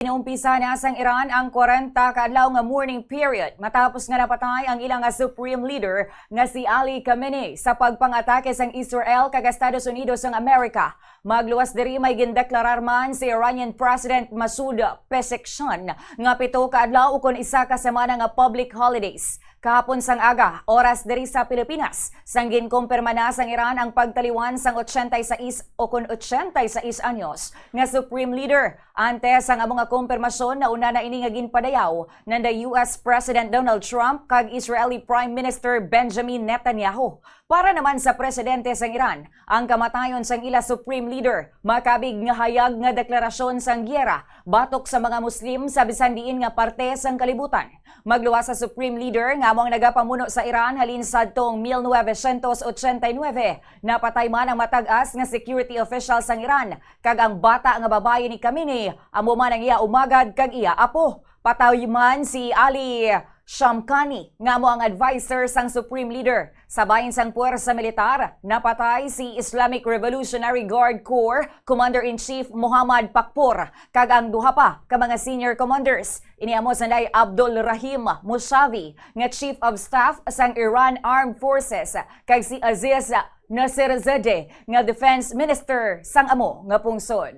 Inumpisa na sang Iran ang 40 kaadlaw nga mourning period matapos nga napatay ang ilang nga supreme leader nga si Ali Khamenei sa pagpang-atake sang Israel kag Estados Unidos ng Amerika. Magluwas diri may gindeklarar man si Iranian President Masoud Pezeshkian nga 7 kaadlaw ukon isa ka semana nga public holidays. Kahapon sang aga, oras diri sa Pilipinas, sang ginkumpirma na sang Iran ang pagtaliwan sang 86 o 86 anyos nga supreme leader. Ante sang among nga kumpirmasyon na una na ini nga ginpadayaw ng the US President Donald Trump kag Israeli Prime Minister Benjamin Netanyahu. Para naman sa presidente sang Iran, ang kamatayon sang ila supreme leader makabig nga hayag nga deklarasyon sang giyera batok sa mga Muslim sa bisan diin nga parte sang kalibutan. Magluwas sa supreme leader nga among nagapamuno sa Iran halin sadtong 1989, napatay man ang matag-as nga security official sang Iran kag ang bata nga babae ni Khamenei amo man ang iya umagad kag iya apo. Patay man si Ali Shamkhani nga mo ang advisor sang supreme leader. Sabayin sang puwersa militar, napatay si Islamic Revolutionary Guard Corps Commander-in-Chief Muhammad Pakpor kag ang duha pa ka mga senior commanders. Iniamo sanday Abdul Rahim Mousavi nga Chief of Staff sang Iran Armed Forces kag si Aziz Nasirzadeh nga Defense Minister sang amo nga pungsod.